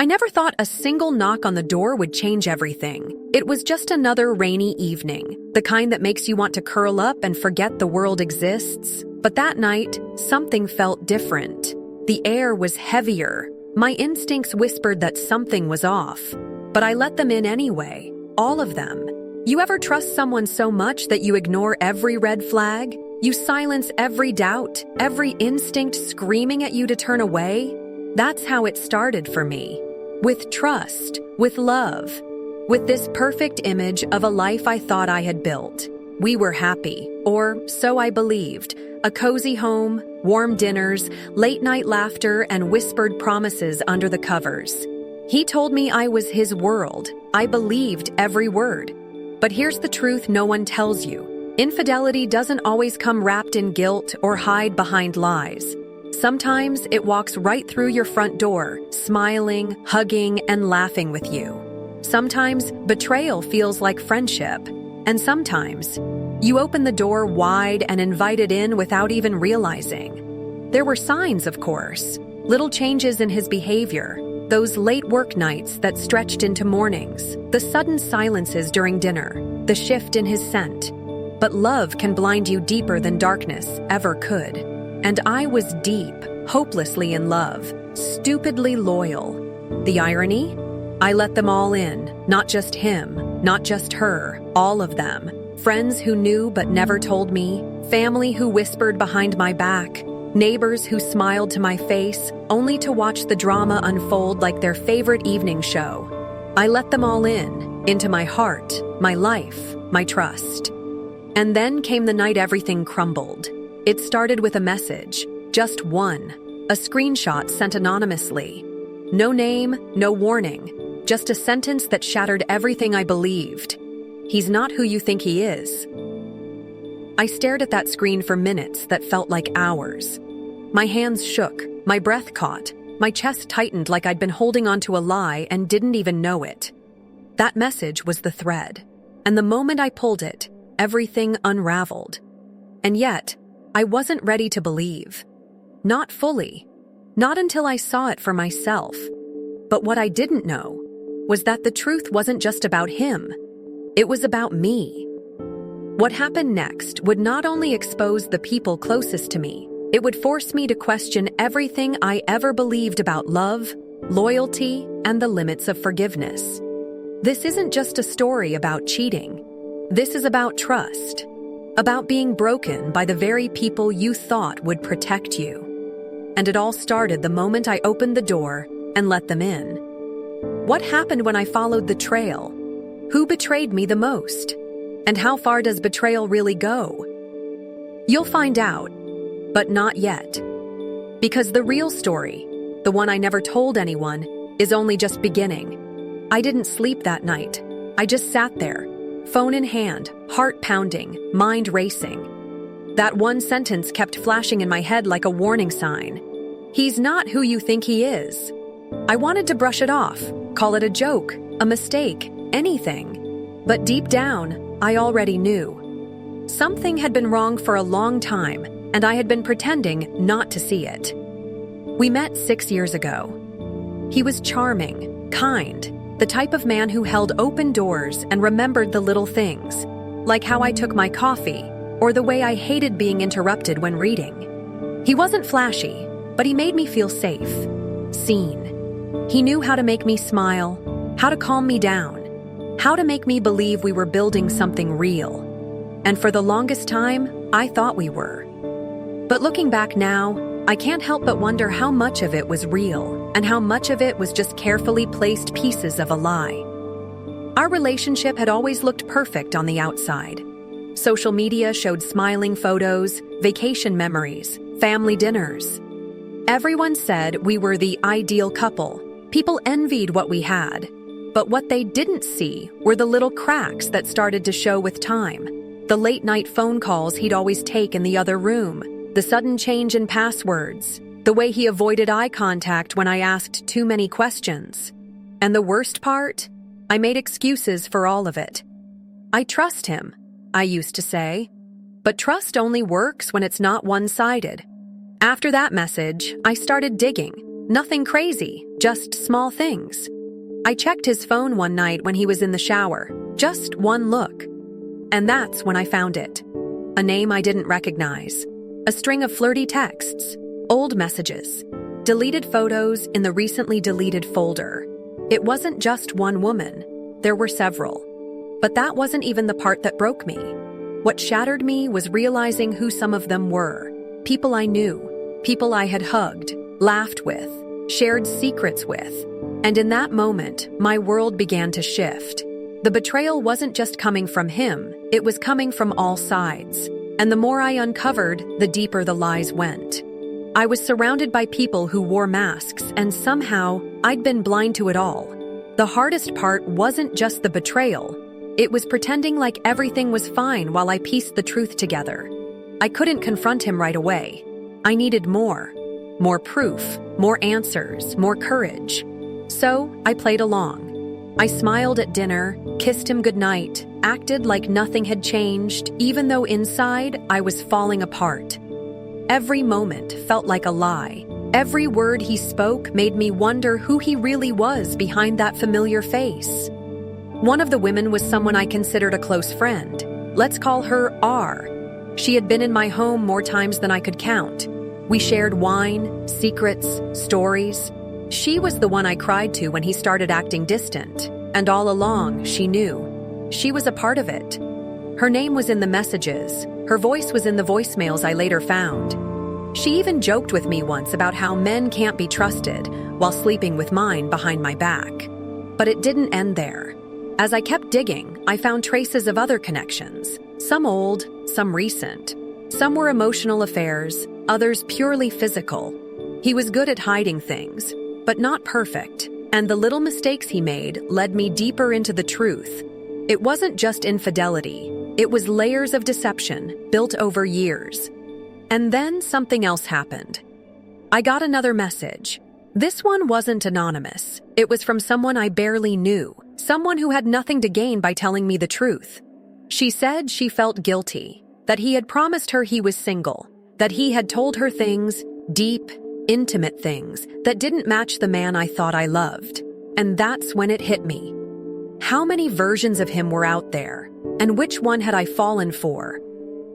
I never thought a single knock on the door would change everything. It was just another rainy evening, the kind that makes you want to curl up and forget the world exists. But that night, something felt different. The air was heavier. My instincts whispered that something was off. But I let them in anyway, all of them. You ever trust someone so much that you ignore every red flag? You silence every doubt, every instinct screaming at you to turn away? That's how it started for me. With trust, with love, with this perfect image of a life I thought I had built. We were happy, or so I believed. A cozy home, warm dinners, late-night laughter, and whispered promises under the covers. He told me I was his world. I believed every word. But here's the truth no one tells you. Infidelity doesn't always come wrapped in guilt or hide behind lies. Sometimes it walks right through your front door, smiling, hugging, and laughing with you. Sometimes betrayal feels like friendship. And sometimes you open the door wide and invite it in without even realizing. There were signs, of course. Little changes in his behavior. Those late work nights that stretched into mornings. The sudden silences during dinner. The shift in his scent. But love can blind you deeper than darkness ever could. And I was deep, hopelessly in love, stupidly loyal. The irony? I let them all in, not just him, not just her, all of them. Friends who knew but never told me, family who whispered behind my back, neighbors who smiled to my face, only to watch the drama unfold like their favorite evening show. I let them all in, into my heart, my life, my trust. And then came the night everything crumbled. It started with a message, just one, a screenshot sent anonymously. No name, no warning, just a sentence that shattered everything I believed. He's not who you think he is. I stared at that screen for minutes that felt like hours. My hands shook, my breath caught, my chest tightened like I'd been holding onto a lie and didn't even know it. That message was the thread, and the moment I pulled it, everything unraveled. And yet, I wasn't ready to believe. Not fully. Not until I saw it for myself. But what I didn't know was that the truth wasn't just about him. It was about me. What happened next would not only expose the people closest to me, it would force me to question everything I ever believed about love, loyalty, and the limits of forgiveness. This isn't just a story about cheating. This is about trust. About being broken by the very people you thought would protect you. And it all started the moment I opened the door and let them in. What happened when I followed the trail? Who betrayed me the most? And how far does betrayal really go? You'll find out, but not yet. Because the real story, the one I never told anyone, is only just beginning. I didn't sleep that night. I just sat there. Phone in hand, heart pounding, mind racing. That one sentence kept flashing in my head like a warning sign. He's not who you think he is. I wanted to brush it off, call it a joke, a mistake, anything. But deep down, I already knew. Something had been wrong for a long time, and I had been pretending not to see it. We met 6 years ago. He was charming, kind, the type of man who held open doors and remembered the little things, like how I took my coffee, or the way I hated being interrupted when reading. He wasn't flashy, but he made me feel safe, seen. He knew how to make me smile, how to calm me down, how to make me believe we were building something real. And for the longest time, I thought we were. But looking back now, I can't help but wonder how much of it was real and how much of it was just carefully placed pieces of a lie. Our relationship had always looked perfect on the outside. Social media showed smiling photos, vacation memories, family dinners. Everyone said we were the ideal couple. People envied what we had. But what they didn't see were the little cracks that started to show with time. The late-night phone calls he'd always take in the other room. The sudden change in passwords, the way he avoided eye contact when I asked too many questions. And the worst part? I made excuses for all of it. I trust him, I used to say. But trust only works when it's not one-sided. After that message, I started digging. Nothing crazy, just small things. I checked his phone one night when he was in the shower, just one look. And that's when I found it. A name I didn't recognize. A string of flirty texts, old messages, deleted photos in the recently deleted folder. It wasn't just one woman. There were several. But that wasn't even the part that broke me. What shattered me was realizing who some of them were. People I knew, people I had hugged, laughed with, shared secrets with. And in that moment, my world began to shift. The betrayal wasn't just coming from him, it was coming from all sides. And the more I uncovered, the deeper the lies went. I was surrounded by people who wore masks, and somehow, I'd been blind to it all. The hardest part wasn't just the betrayal. It was pretending like everything was fine while I pieced the truth together. I couldn't confront him right away. I needed more. More proof, more answers, more courage. So, I played along. I smiled at dinner, kissed him goodnight, acted like nothing had changed, even though inside I was falling apart. Every moment felt like a lie. Every word he spoke made me wonder who he really was behind that familiar face. One of the women was someone I considered a close friend. Let's call her R. She had been in my home more times than I could count. We shared wine, secrets, stories. She was the one I cried to when he started acting distant, and all along, she knew. She was a part of it. Her name was in the messages. Her voice was in the voicemails I later found. She even joked with me once about how men can't be trusted while sleeping with mine behind my back. But it didn't end there. As I kept digging, I found traces of other connections, some old, some recent. Some were emotional affairs, others purely physical. He was good at hiding things, but not perfect, and the little mistakes he made led me deeper into the truth. It wasn't just infidelity, it was layers of deception built over years. And then something else happened. I got another message. This one wasn't anonymous. It was from someone I barely knew, someone who had nothing to gain by telling me the truth. She said she felt guilty, that he had promised her he was single, that he had told her things, deep, intimate things, that didn't match the man I thought I loved. And that's when it hit me. How many versions of him were out there, and which one had I fallen for?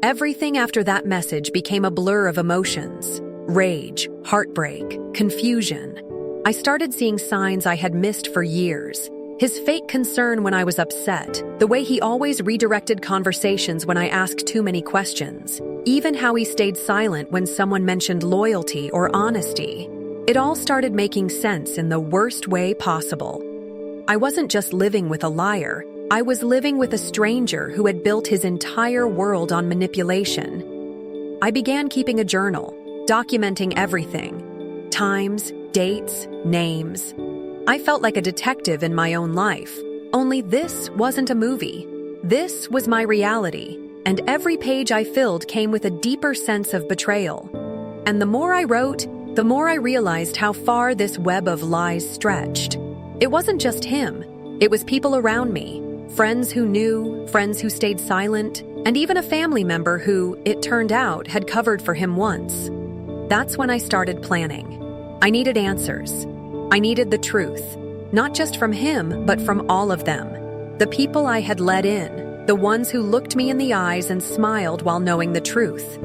Everything after that message became a blur of emotions. Rage, heartbreak, confusion. I started seeing signs I had missed for years. His fake concern when I was upset, the way he always redirected conversations when I asked too many questions, even how he stayed silent when someone mentioned loyalty or honesty. It all started making sense in the worst way possible. I wasn't just living with a liar, I was living with a stranger who had built his entire world on manipulation. I began keeping a journal, documenting everything. Times, dates, names. I felt like a detective in my own life. Only this wasn't a movie. This was my reality, and every page I filled came with a deeper sense of betrayal. And the more I wrote, the more I realized how far this web of lies stretched. It wasn't just him. It was people around me. Friends who knew, friends who stayed silent, and even a family member who, it turned out, had covered for him once. That's when I started planning. I needed answers. I needed the truth, not just from him, but from all of them. The people I had let in, the ones who looked me in the eyes and smiled while knowing the truth.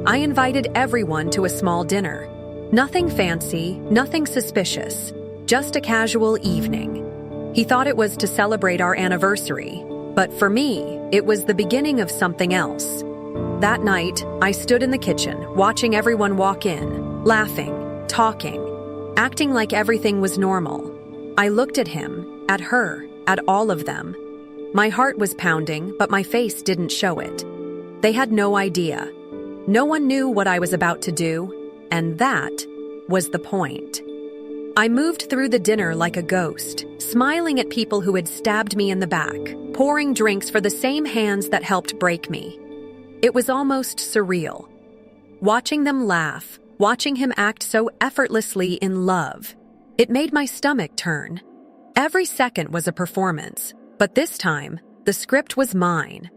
I invited everyone to a small dinner. Nothing fancy, nothing suspicious, just a casual evening. He thought it was to celebrate our anniversary, but for me, it was the beginning of something else. That night, I stood in the kitchen, watching everyone walk in, laughing, talking, acting like everything was normal. I looked at him, at her, at all of them. My heart was pounding, but my face didn't show it. They had no idea. No one knew what I was about to do, and that was the point. I moved through the dinner like a ghost, smiling at people who had stabbed me in the back, pouring drinks for the same hands that helped break me. It was almost surreal. Watching them laugh, watching him act so effortlessly in love. It made my stomach turn. Every second was a performance, but this time, the script was mine.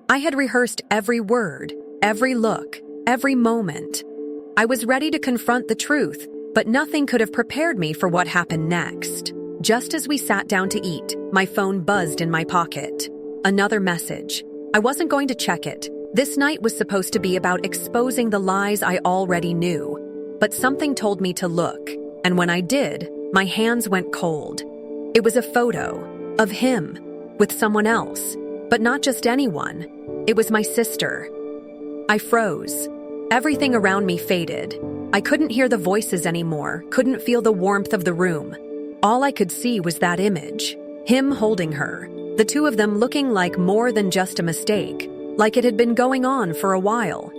I had rehearsed every word, every look, every moment. I was ready to confront the truth, But nothing could have prepared me for what happened next. Just as we sat down to eat, my phone buzzed in my pocket. Another message. I wasn't going to check it. This night was supposed to be about exposing the lies I already knew. But something told me to look, and when I did, my hands went cold. It was a photo of him with someone else, but not just anyone. It was my sister. I froze. Everything around me faded. I couldn't hear the voices anymore, couldn't feel the warmth of the room. All I could see was that image, him holding her, the two of them looking like more than just a mistake, like it had been going on for a while.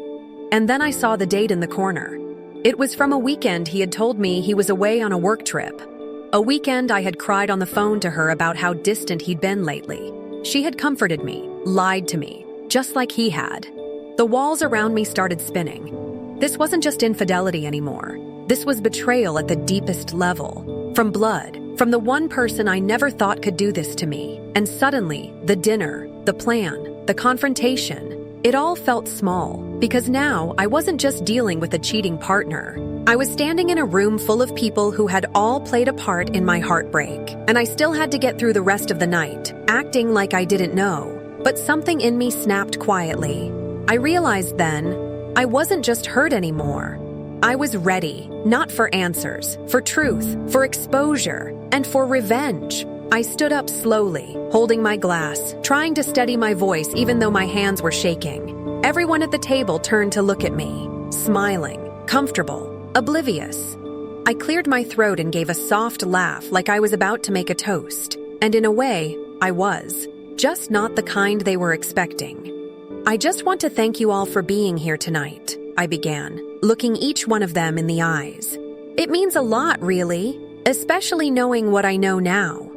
And then I saw the date in the corner. It was from a weekend he had told me he was away on a work trip. A weekend I had cried on the phone to her about how distant he'd been lately. She had comforted me, lied to me, just like he had. The walls around me started spinning. This wasn't just infidelity anymore. This was betrayal at the deepest level. From blood, from the one person I never thought could do this to me. And suddenly, the dinner, the plan, the confrontation, it all felt small, because now I wasn't just dealing with a cheating partner. I was standing in a room full of people who had all played a part in my heartbreak, and I still had to get through the rest of the night, acting like I didn't know. But something in me snapped quietly. I realized then, I wasn't just hurt anymore. I was ready, not for answers, for truth, for exposure, and for revenge. I stood up slowly, holding my glass, trying to steady my voice even though my hands were shaking. Everyone at the table turned to look at me, smiling, comfortable, oblivious. I cleared my throat and gave a soft laugh like I was about to make a toast. And in a way, I was. Just not the kind they were expecting. I just want to thank you all for being here tonight, I began, looking each one of them in the eyes. It means a lot, really, especially knowing what I know now.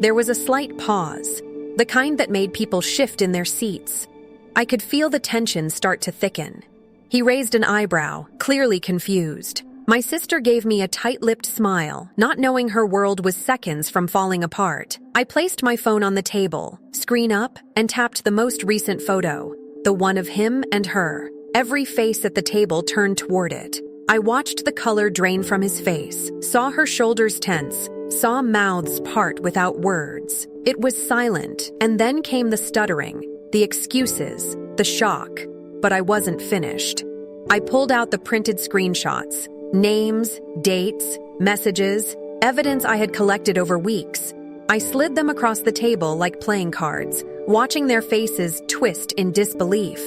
There was a slight pause, the kind that made people shift in their seats. I could feel the tension start to thicken. He raised an eyebrow, clearly confused. My sister gave me a tight-lipped smile, not knowing her world was seconds from falling apart. I placed my phone on the table, screen up, and tapped the most recent photo, the one of him and her. Every face at the table turned toward it. I watched the color drain from his face, saw her shoulders tense, saw mouths part without words. It was silent, and then came the stuttering, the excuses, the shock. But I wasn't finished. I pulled out the printed screenshots, names, dates, messages, evidence I had collected over weeks. I slid them across the table like playing cards, watching their faces twist in disbelief.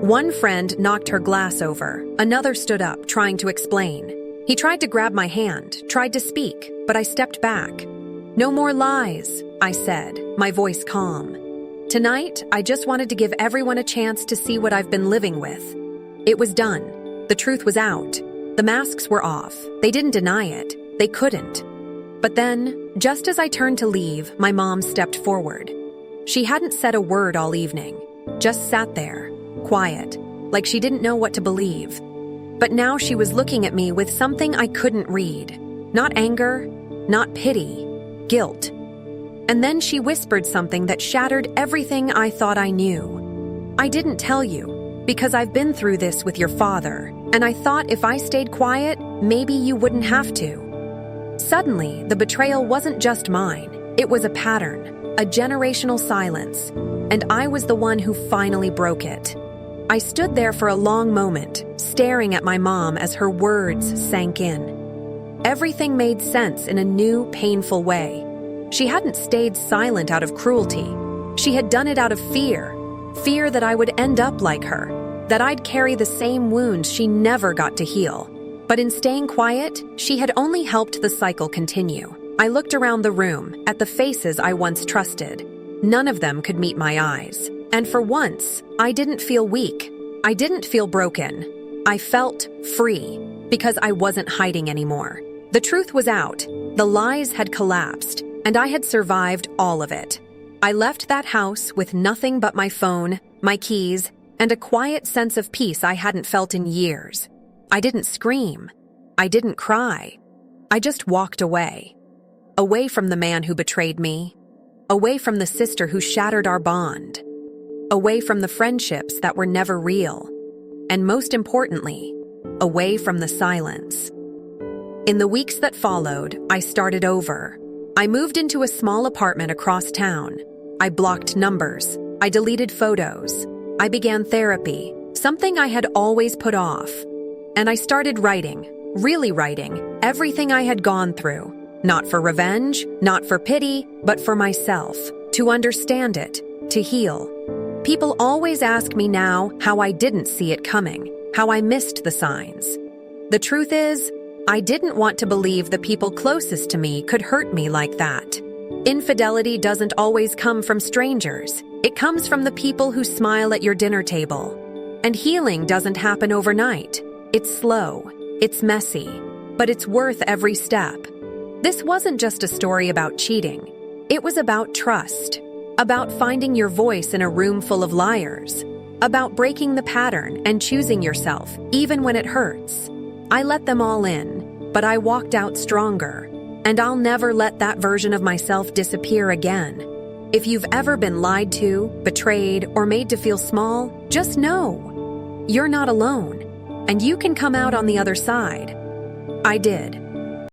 One friend knocked her glass over. Another stood up, trying to explain. He tried to grab my hand, tried to speak, but I stepped back. No more lies, I said, my voice calm. Tonight, I just wanted to give everyone a chance to see what I've been living with. It was done. The truth was out. The masks were off. They didn't deny it. They couldn't. But then, just as I turned to leave, my mom stepped forward. She hadn't said a word all evening, just sat there, quiet, like she didn't know what to believe. But now she was looking at me with something I couldn't read. Not anger, not pity, guilt. And then she whispered something that shattered everything I thought I knew. I didn't tell you, because I've been through this with your father, and I thought if I stayed quiet, maybe you wouldn't have to. Suddenly, the betrayal wasn't just mine. It was a pattern, a generational silence, and I was the one who finally broke it. I stood there for a long moment, staring at my mom as her words sank in. Everything made sense in a new, painful way. She hadn't stayed silent out of cruelty. She had done it out of fear. Fear that I would end up like her, that I'd carry the same wounds she never got to heal. But in staying quiet, she had only helped the cycle continue. I looked around the room, at the faces I once trusted. None of them could meet my eyes. And for once, I didn't feel weak. I didn't feel broken. I felt free, because I wasn't hiding anymore. The truth was out. The lies had collapsed, and I had survived all of it. I left that house with nothing but my phone, my keys, and a quiet sense of peace I hadn't felt in years. I didn't scream. I didn't cry. I just walked away. Away from the man who betrayed me. Away from the sister who shattered our bond. Away from the friendships that were never real. And most importantly, away from the silence. In the weeks that followed, I started over. I moved into a small apartment across town. I blocked numbers. I deleted photos. I began therapy, something I had always put off. And I started writing, really writing, everything I had gone through. Not for revenge, not for pity, but for myself, to understand it, to heal. People always ask me now how I didn't see it coming, how I missed the signs. The truth is, I didn't want to believe the people closest to me could hurt me like that. Infidelity doesn't always come from strangers. It comes from the people who smile at your dinner table. And healing doesn't happen overnight. It's slow, it's messy, but it's worth every step. This wasn't just a story about cheating. It was about trust, about finding your voice in a room full of liars, about breaking the pattern and choosing yourself, even when it hurts. I let them all in, but I walked out stronger, and I'll never let that version of myself disappear again. If you've ever been lied to, betrayed, or made to feel small, just know you're not alone, and you can come out on the other side. I did.